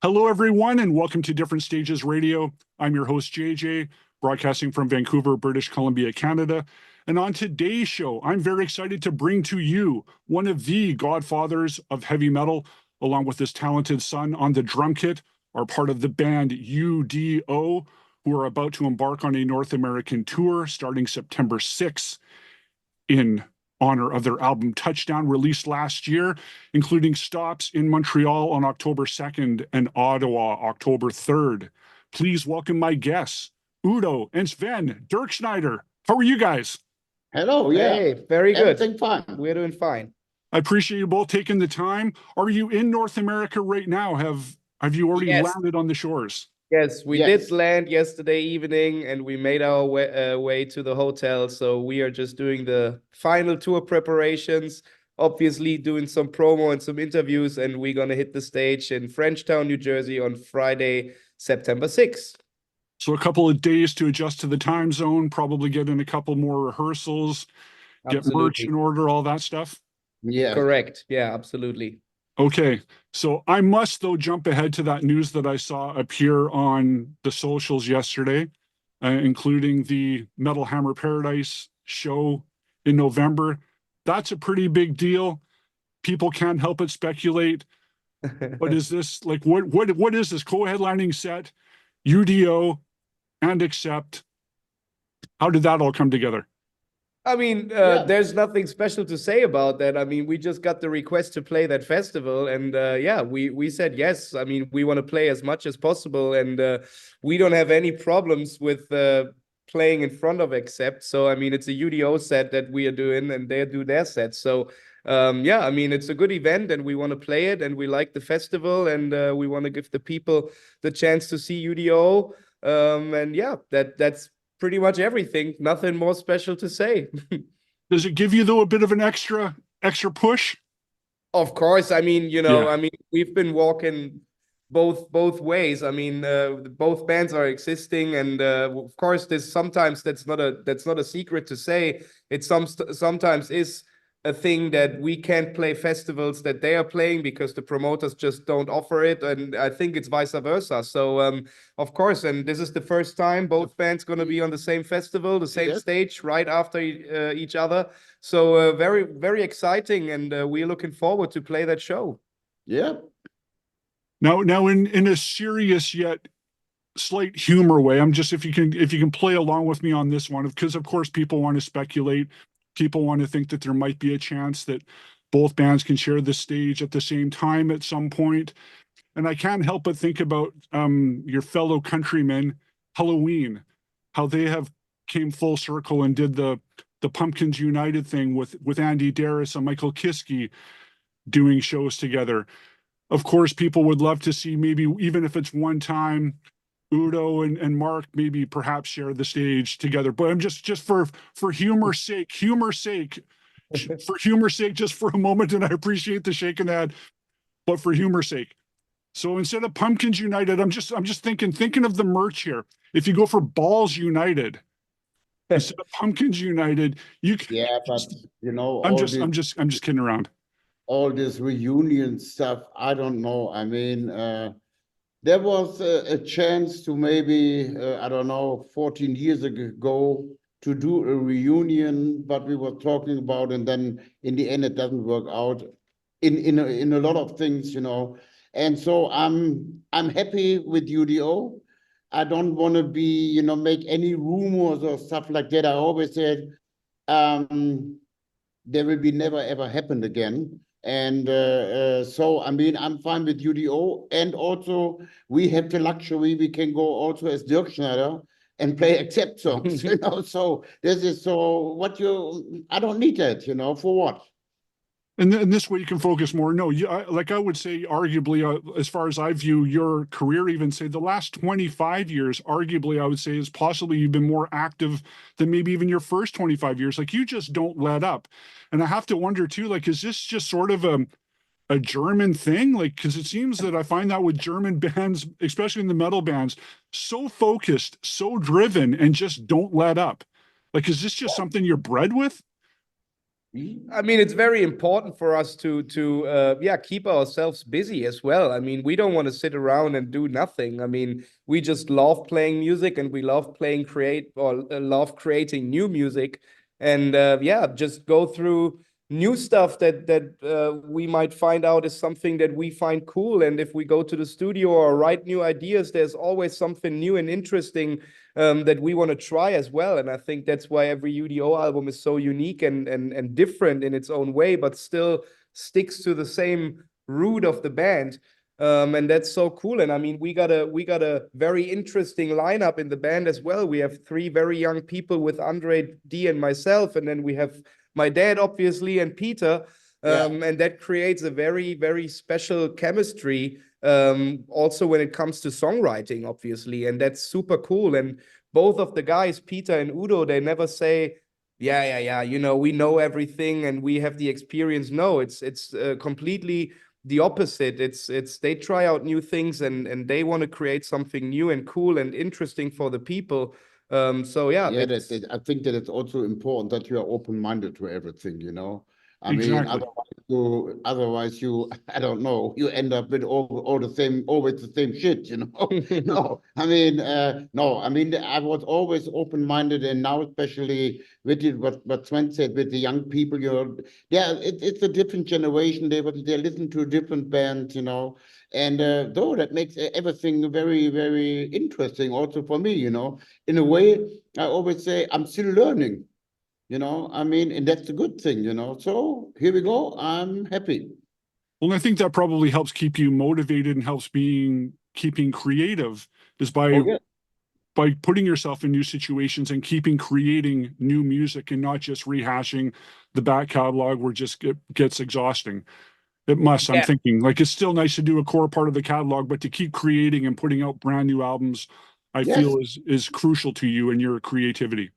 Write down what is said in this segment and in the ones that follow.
Hello, everyone, and welcome to Different Stages Radio. I'm your host, JJ, broadcasting from Vancouver, British Columbia, Canada. And on today's show, I'm very excited to bring to you one of the godfathers of heavy metal, along with his talented son on the drum kit, are part of the band U.D.O, who are about to embark on a North American tour starting September 6th in honor of their album Touchdown, released last year, including stops in Montreal on October 2nd and Ottawa October 3rd. Please welcome my guests, Udo and Sven Dirkschneider. How are you guys? Hello, yeah. Hey, very good. Everything fine. We're doing fine. I appreciate you both taking the time. Are you in North America right now? Have you already landed on the shores? Yes, we did land yesterday evening and we made our way to the hotel. So we are just doing the final tour preparations, obviously doing some promo and some interviews, and we're going to hit the stage in Frenchtown, New Jersey on Friday, September 6th. So a couple of days to adjust to the time zone, probably get in a couple more rehearsals, get merch in order, all that stuff. Yeah. Correct. Yeah, absolutely. Okay, so I must, though, jump ahead to that news that I saw appear on the socials yesterday, including the Metal Hammer Paradise show in November. That's a pretty big deal. People can't help but speculate. What is this? Like, what is this co-headlining set, U.D.O and Accept? How did that all come together? I mean, there's nothing special to say about that. I mean, we just got the request to play that festival, and we said yes. I mean, we want to play as much as possible, and we don't have any problems with playing in front of Accept. So, I mean, it's a U.D.O set that we are doing, and they do their set. So, I mean, it's a good event, and we want to play it, and we like the festival, and we want to give the people the chance to see U.D.O. And yeah, that's pretty much everything. Nothing more special to say. Does it give you, though, a bit of an extra push? Of course. I mean, I mean, we've been walking both ways. I mean, both bands are existing, and of course, there's sometimes that's not a secret to say. It sometimes is a thing that we can't play festivals that they are playing because the promoters just don't offer it, and I think it's vice versa. So of course, and this is the first time both bands going to be on the same festival, the same stage right after each other. So very, very exciting, and we're looking forward to play that show. Yeah. Now in a serious yet slight humor way, I'm just, if you can play along with me on this one, because of course people want to speculate. People want to think that there might be a chance that both bands can share the stage at the same time at some point. And I can't help but think about your fellow countrymen, Halloween, how they have came full circle and did the Pumpkins United thing with Andy Darris and Michael Kiske doing shows together. Of course, people would love to see, maybe even if it's one time, Udo and Mark maybe perhaps share the stage together. But I'm just for humor's sake, for humor's sake, just for a moment, and I appreciate the shaking head, but for humor's sake. So instead of Pumpkins United, I'm just thinking of the merch here. If you go for Balls United instead of Pumpkins United, you can. Yeah, but I'm just kidding around. All this reunion stuff, I don't know. I mean, there was a chance to maybe, I don't know, 14 years ago to do a reunion, but we were talking about, and then in the end, it doesn't work out in a lot of things, And so I'm happy with U.D.O. I don't want to be, make any rumors or stuff like that. I always said there will be never ever happen again. And so, I mean, I'm fine with U.D.O. And also, we have the luxury, we can go also as Dirkschneider and play Accept songs, So this is I don't need that, for what? And this way you can focus more. No, like I would say, arguably, as far as I view your career, even say the last 25 years, arguably, I would say is possibly you've been more active than maybe even your first 25 years. Like, you just don't let up. And I have to wonder too, like, is this just sort of a German thing? Like, because it seems that I find that with German bands, especially in the metal bands, so focused, so driven, and just don't let up. Like, is this just something you're bred with? I mean, it's very important for us to yeah, keep ourselves busy as well. I mean, we don't want to sit around and do nothing. I mean, we just love playing music, and we love love creating new music, and yeah, just go through new stuff that we might find out is something that we find cool. And if we go to the studio or write new ideas, there's always something new and interesting that we want to try as well. And I think that's why every U.D.O album is so unique and different in its own way, but still sticks to the same root of the band. And that's so cool. And I mean, we got a very interesting lineup in the band as well. We have 3 very young people with Andre D and myself, and then we have my dad, obviously, and Peter. And that creates a very, very special chemistry, also when it comes to songwriting, obviously. And that's super cool. And both of the guys, Peter and Udo, they never say, yeah, you know, we know everything and we have the experience. No, it's completely the opposite. It's they try out new things, and they want to create something new and cool and interesting for the people. So yeah, I think that it's also important that you are open-minded to everything, you know. I mean, Exactly. otherwise you, I don't know, you end up with all the same, always the same shit, you know. No, I mean, no, I mean, I was always open-minded, and now especially with it, what Sven said, with the young people, you know, yeah, it's a different generation. They listen to a different band, you know, and though that makes everything very, very interesting also for me, you know. In a way, I always say I'm still learning. You know, I mean, and that's a good thing, you know. So here we go. I'm happy. Well, I think that probably helps keep you motivated and helps keeping creative is Yeah. by putting yourself in new situations and keeping creating new music and not just rehashing the back catalog where gets exhausting. It must, I'm yeah, thinking. Like it's still nice to do a core part of the catalog, but to keep creating and putting out brand new albums, I Yes. feel is crucial to you and your creativity.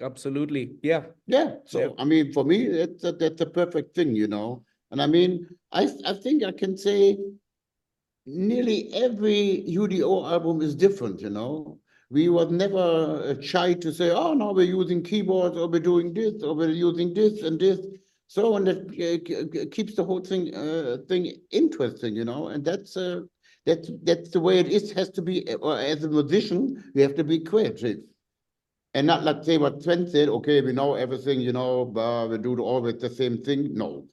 absolutely. Yeah. Yeah. So Yeah. I mean, for me, that's a perfect thing, you know. And I mean, I think I can say nearly every U.D.O album is different, you know. We was never shy to say, oh, no, we're using keyboards, or we're doing this, or we're using this and this. So, and that keeps the whole thing interesting, you know. And that's the way it is. Has to be, or as a musician, we have to be creative, and not like say what Sven said. Okay, we know everything, you know, but we do always the same thing. No.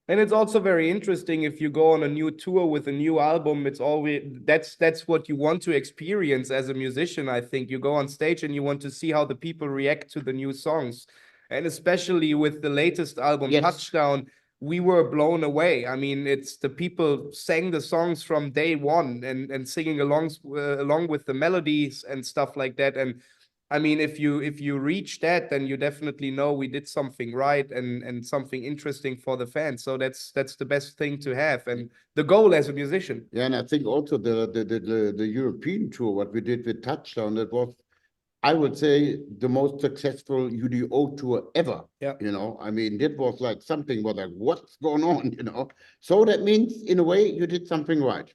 And it's also very interesting if you go on a new tour with a new album. It's always that's what you want to experience as a musician. I think you go on stage and you want to see how the people react to the new songs, and especially with the latest album, Yes. Touchdown, we were blown away. I mean, it's the people sang the songs from day one and singing along with the melodies and stuff like that. And I mean, if you reach that, then you definitely know we did something right and something interesting for the fans. So that's the best thing to have, and the goal as a musician. Yeah, and I think also the European tour, what we did with Touchdown, that was, I would say, the most successful U.D.O tour ever. Yeah. You know, I mean, that was like something was like, what's going on, you know? So that means, in a way, you did something right.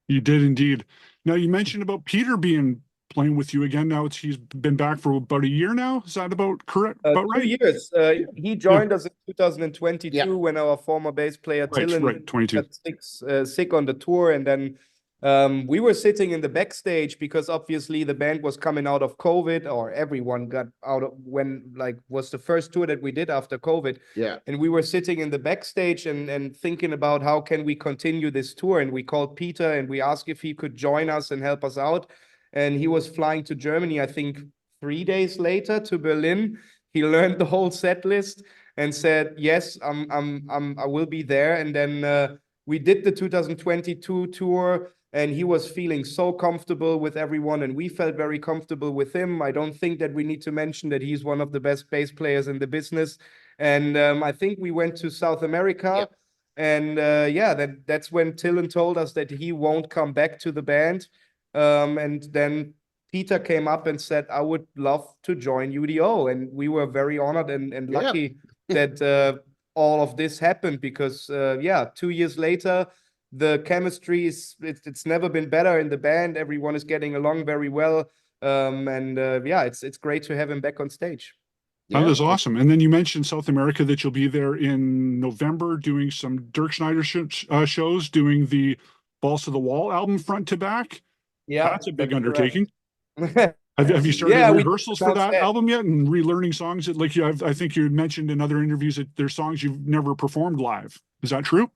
You did indeed. Now you mentioned about Peter being playing with you again. Now he's been back for about a year now. Is that about correct? About 2 right? years. He joined us in 2022 when our former bass player Tillen 22. got sick on the tour, and then we were sitting in the backstage because obviously the band was coming out of COVID, or everyone got out of when was the first tour that we did after COVID. Yeah. And we were sitting in the backstage and thinking about how can we continue this tour. And we called Peter and we asked if he could join us and help us out. And he was flying to Germany, I think 3 days later, to Berlin. He learned the whole set list and said, yes, I will be there. And then we did the 2022 tour, and he was feeling so comfortable with everyone, and we felt very comfortable with him. I don't think that we need to mention that he's one of the best bass players in the business. And I think we went to South America, and that's when Tillen told us that he won't come back to the band. And then Peter came up and said, I would love to join U.D.O. And we were very honored and lucky that all of this happened because, 2 years later, the chemistry it's never been better in the band. Everyone is getting along very well. It's great to have him back on stage. That is awesome. And then you mentioned South America, that you'll be there in November doing some Dirkschneider shows, doing the Balls to the Wall album front to back. Yeah, That's a big undertaking. correct. Have you started Yeah, we rehearsals for announced that album yet, and relearning songs that, like, I think you had mentioned in other interviews that there's songs you've never performed live. Is that true?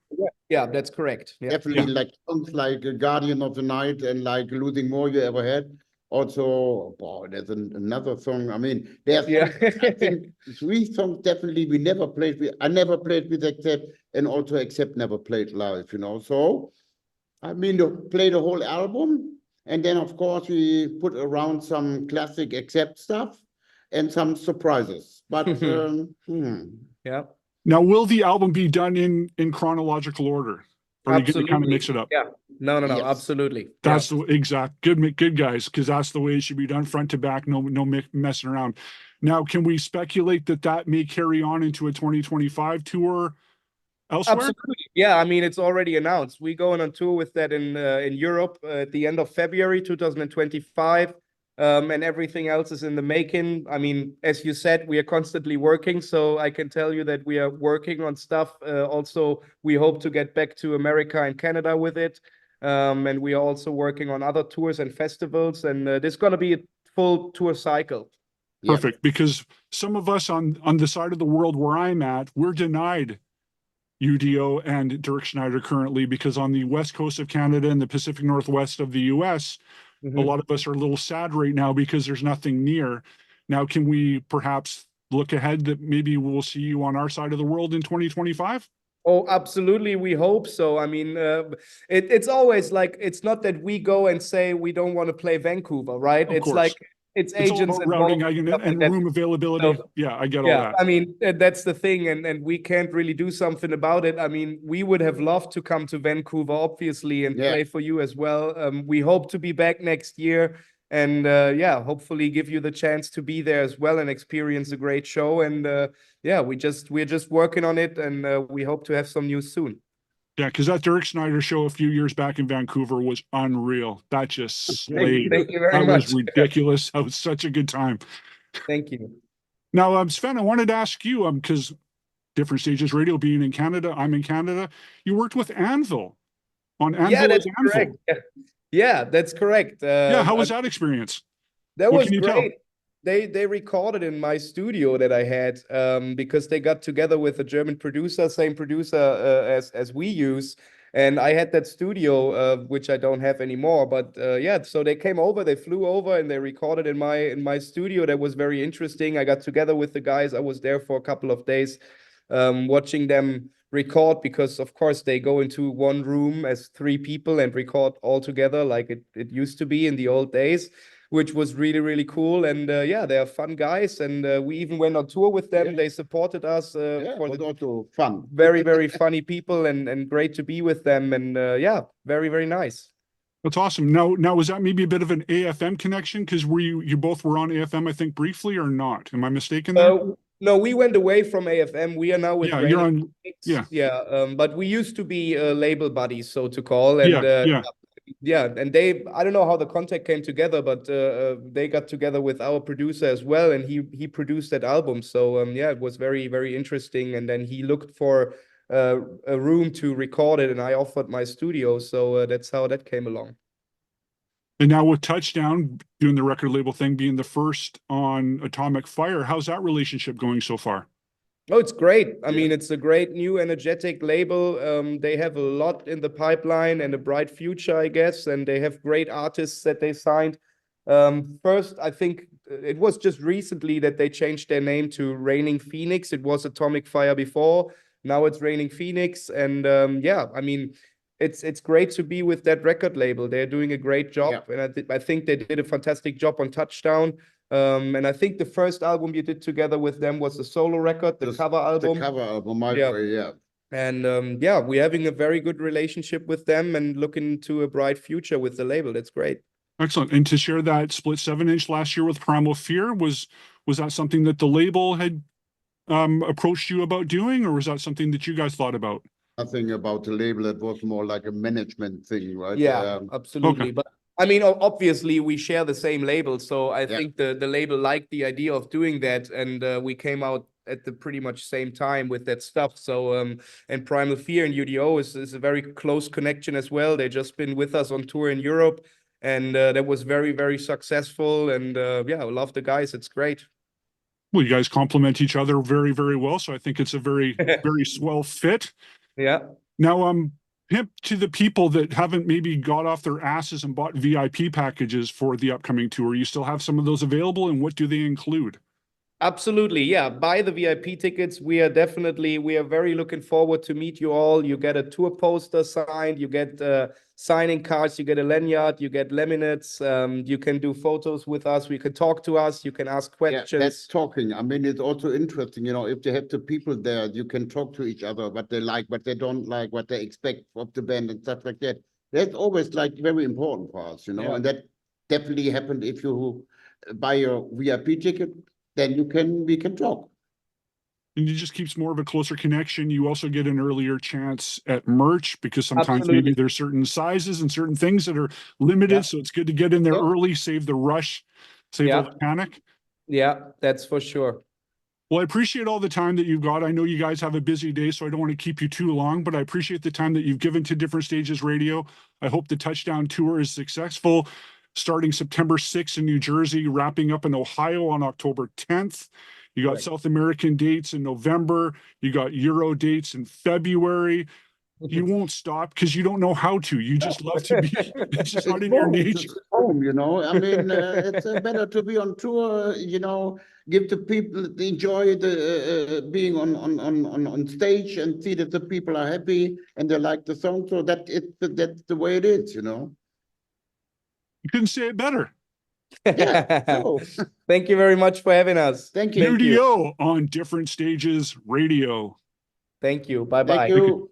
Yeah, that's correct. Yeah. Definitely like songs like Guardian of the Night and like Losing More You Ever Had. Also, there's another song. I mean, there's I think 3 songs definitely we never played with. I never played with Accept, and also Accept never played live, you know. So, I mean, to play the whole album, and then of course we put around some classic Accept stuff and some surprises. But yeah. Now, will the album be done in chronological order? Or are you going to kind of mix it up? Yeah. No, Yes. absolutely. That's the exact good guys, because that's the way it should be done, front to back, no messing around. Now, can we speculate that may carry on into a 2025 tour elsewhere? Absolutely. Yeah, I mean, it's already announced. We're going on tour with that in Europe at the end of February 2025. And everything else is in the making. I mean, as you said, we are constantly working. So I can tell you that we are working on stuff. Also, we hope to get back to America and Canada with it. And we are also working on other tours and festivals. And there's going to be a full tour cycle. Perfect. Because some of us on the side of the world where I'm at, we're denied U.D.O and Dirkschneider currently, because on the west coast of Canada and the Pacific Northwest of the U.S., a lot of us are a little sad right now because there's nothing near. Now, can we perhaps look ahead that maybe we'll see you on our side of the world in 2025? Oh, absolutely. We hope so. I mean, it's always like, it's not that we go and say we don't want to play Vancouver, right? Of It's course. like, it's agents all about routing and that. room availability. So, yeah, I get all that. I mean, that's the thing, and we can't really do something about it. I mean, we would have loved to come to Vancouver, obviously, and play for you as well. We hope to be back next year, and hopefully give you the chance to be there as well and experience a great show. And we're just working on it, and we hope to have some news soon. Yeah, because that Dirkschneider show a few years back in Vancouver was unreal. That just slayed. Thank you very much. That was ridiculous. That was such a good time. Thank you. Now, Sven, I wanted to ask you, because Different Stages Radio, being in Canada, I'm in Canada. You worked with Anvil on Anvil. Yeah, that's Anvil. correct. Yeah, that's correct. How was that experience? That what was can you great. Tell? They recorded in my studio that I had, because they got together with a German producer, same producer as we use. And I had that studio, which I don't have anymore. But so they came over, they flew over, and they recorded in my studio. That was very interesting. I got together with the guys. I was there for a couple of days, watching them record, because of course they go into one room as 3 people and record all together like it used to be in the old days, which was really, really cool. And they are fun guys. And we even went on tour with them. They supported us. For the also fun. Very, very funny people, and great to be with them. And very, very nice. That's awesome. Now, was that maybe a bit of an AFM connection? Because you both were on AFM, I think, briefly, or not? Am I mistaken there? No, we went away from AFM. We are now with you're on. But we used to be label buddies, so to call. And and I don't know how the contact came together, but they got together with our producer as well, and he produced that album. So it was very, very interesting. And then he looked for a room to record it, and I offered my studio. So that's how that came along. And now with Touchdown doing the record label thing, being the first on Atomic Fire, how's that relationship going so far? Oh, it's great. I mean, it's a great new energetic label. They have a lot in the pipeline and a bright future, I guess. And they have great artists that they signed. First, I think it was just recently that they changed their name to Raining Phoenix. It was Atomic Fire before. Now it's Raining Phoenix. And I mean, it's great to be with that record label. They're doing a great job. And I think they did a fantastic job on Touchdown. And I think the first album you did together with them was the solo record, the cover album. The cover album, And we're having a very good relationship with them and looking to a bright future with the label. That's great. Excellent. And to share that split 7-inch last year with Primal Fear, was that something that the label had approached you about doing, or was that something that you guys thought about? Nothing about the label. It was more like a management thing, right? Yeah, absolutely. Okay. I mean, obviously we share the same label, so I think the label liked the idea of doing that, and we came out at the pretty much same time with that stuff. So and Primal Fear and U.D.O is a very close connection as well. They just been with us on tour in Europe, and that was very, very successful. And yeah, I love the guys. It's great. Well, you guys complement each other very, very well. So I think it's a very, very swell fit. Yeah. Now, pimp to the people that haven't maybe got off their asses and bought VIP packages for the upcoming tour. You still have some of those available, and what do they include? Absolutely, yeah. Buy the VIP tickets. We are very looking forward to meet you all. You get a tour poster signed, you get signing cards, you get a lanyard, you get laminates. You can do photos with us. We can talk to us. You can ask questions. Yeah, that's talking. I mean, it's also interesting, you know, if they have the people there, you can talk to each other, what they like, what they don't like, what they expect of the band and stuff like that. That's always like very important for us, you know, and that definitely happened if you buy your VIP ticket. Then we can talk. And it just keeps more of a closer connection. You also get an earlier chance at merch because sometimes maybe there's certain sizes and certain things that are limited. So it's good to get in there early, save the rush, save the panic. Yeah, that's for sure. Well, I appreciate all the time that you've got. I know you guys have a busy day, so I don't want to keep you too long, but I appreciate the time that you've given to Different Stages Radio. I hope the Touchdown Tour is successful. Starting September 6th in New Jersey, wrapping up in Ohio on October 10th. You got South American dates in November. You got Euro dates in February. You won't stop because you don't know how to. You just love to be. It's just not in your nature. It's home, you know. I mean, it's better to be on tour. You know, give the people enjoy the being on stage and see that the people are happy and they like the song. So that's the way it is, you know. You couldn't say it better. Yeah. So. Thank you very much for having us. Thank you. U.D.O on Different Stages Radio. Thank you. Bye-bye. Thank you.